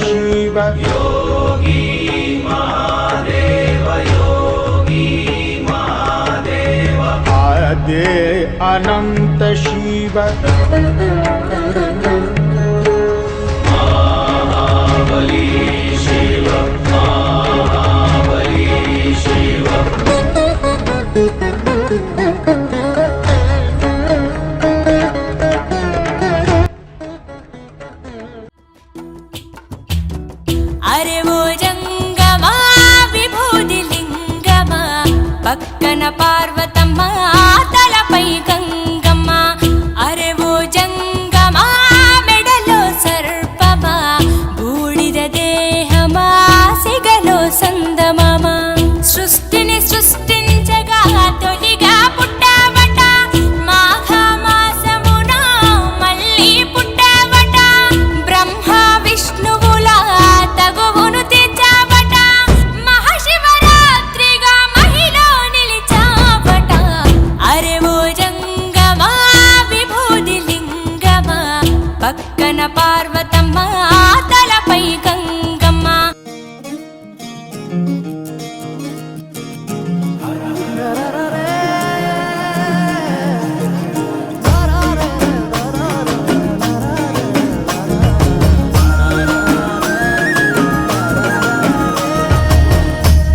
शिव योगी महादेव योगी महादेव आदि अनंत शिव महाबली शिव महाबली शिव अरे वो जंगमा विभूति लिंगमा पक्कन पार्वतम्म तलपै गंगम्म अरे वो जंगमा मेडलो सर्पमा बूडिद देहमा सिगलो संदमामा सृष्टिनि सृष्टिंचगा तोलिगा पुट्टावट माघ मासमुन मल्ली पुट्टावट ब्रह्म विष्णुवुल तगुवुनु तेजावट महाशिवरात्रिगा महिलो निलिचावट अरे वो जंगमा विभूति लिंगमा पक्कन पार्वतम्म तलपै गंगम्म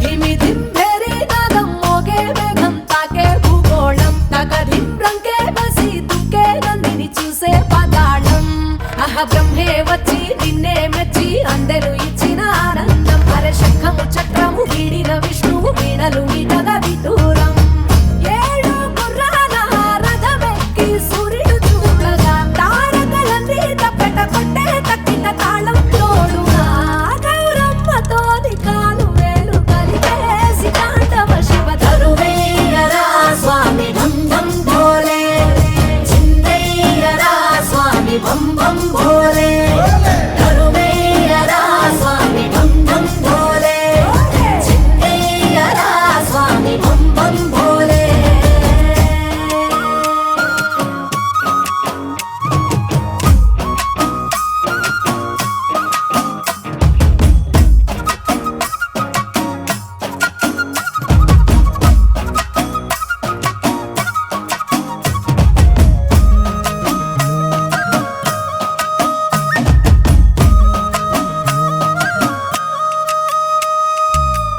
धिमि धिम भेरी नादं मोगे मेघं ताके भूगोళం तकधिं रंके बसी तुके नंदिनि चूसे पदाళం అహ బ్రహ్మే వచ్చి నిన్నే మెచ్చి అందెలు ఇచ్చిన ఆనందం అరే శంఖము చక్రము వీడిన విష్ణువు వీణలు మీటగా విదూరం ఏడు గుర్రాల రథమెక్కి సూర్యుడు చూడగా తారకలన్నీ తప్పెట కొట్టే తక్కిన తాళం తోడుగా గౌరమ్మతోని కాలు వేలు కలిపేసి తాండవ శివ తరువేయరా స్వామి ఢం ఢం భోలే చిందయ్యరా స్వామి బం బం భోలే తరువేయరా స్వామి ఢం ఢం భోలే చిందయ్యరా స్వామి బం బం భోలే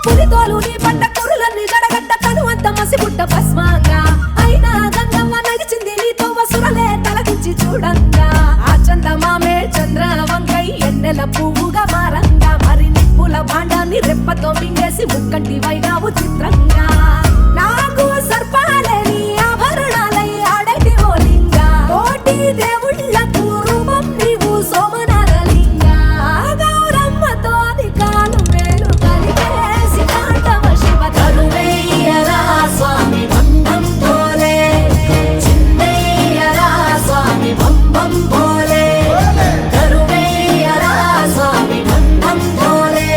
పులితోలు నీ పంట కురులన్నీ గడగడ్డ తనువంత మసిగుడ్డ భస్మంగా అయినా గంగమ్మ నడిచింది నీతో వసురలే తలదించి చూడంగా ఆ చందమామే చంద్ర వంకై ఎన్నెల పువ్వుగా మారంగా మరి నిప్పుల భాండాన్ని రెప్పతో మింగేసి ముక్కంటి వైనావు చిత్రంగా నాకు సర్పాలే నీ ఆభరణాలై ఆడటి ఓ లింగా కోటి దేవుళ్ళకు రూపం నీవు సోమనాథలింగా గౌరమ్మతో కాలు వేలు కలిపేసి తాండవ శివ తరువేయరా స్వామి ఢం ఢం భోలే చిందయ్యరా స్వామి బం బం భోలే తరువేయరా స్వామి ఢం ఢం భోలే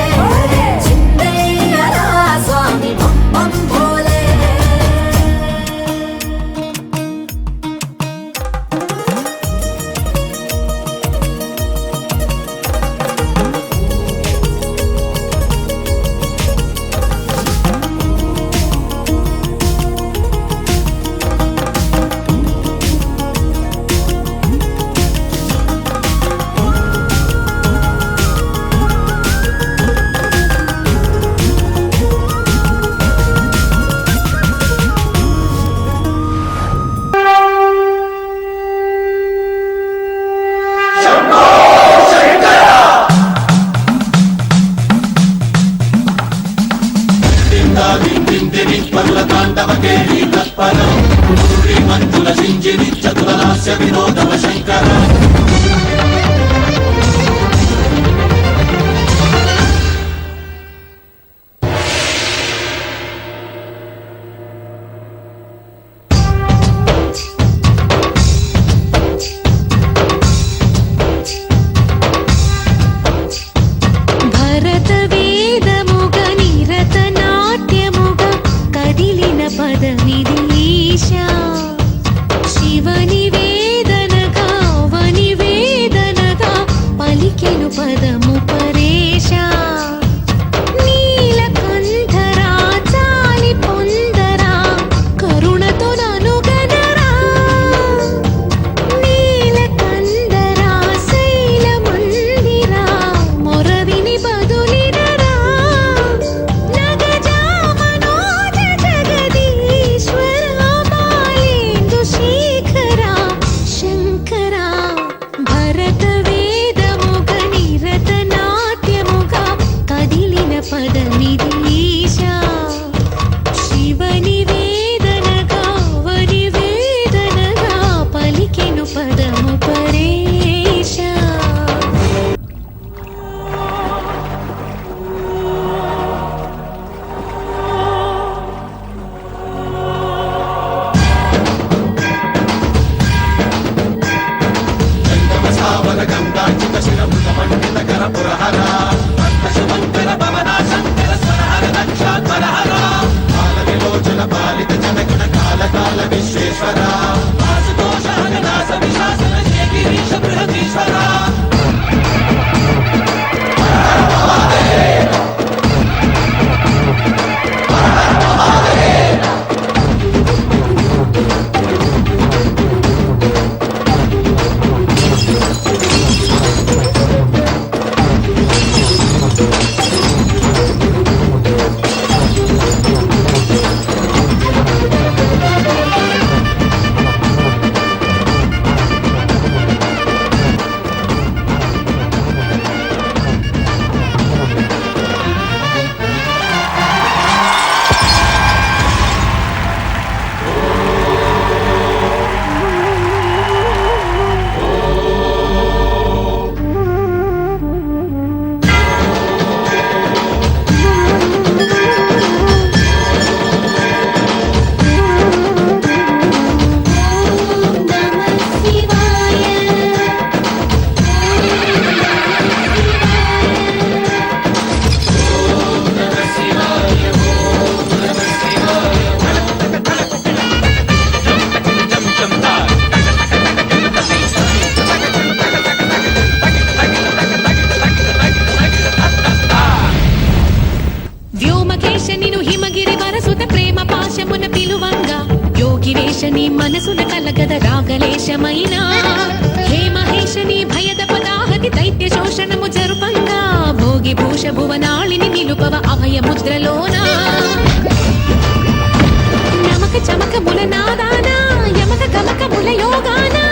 చిందయ్యరా స్వామి బం బం భోలే మంతుల సింజిని చతురలాస్య వినోదవ శంకర భరత వేదముగ నిరత నాట్యముగ కదిలిన పదమిది ఈశా శివ నివేదనగా వనివేదన పురహర శుభంకర పవన శంకర స్వరహర దక్షాధ్వరహర కాల విలోచన పాలిత జనగణ కాల కాల విశ్వేశ్వర ఆశుతోష హరనాశ విశాసన గిరీశ బృహదీశ్వర వ్యోమకేశనిను హిమగిరి వరసుత ప్రేమ పాశమున పిలువంగా యోగివేశని మనసున కలగద రాగలేశమైనా హే మహేశని భయద పదాహతి దైత్య శోషణము జరుపంగా భోగి భూష భువనాళిని నిలుపవ అభయ ముద్రలోనా నమక చమక ముల నాదానా యమక గమక ముల యోగానా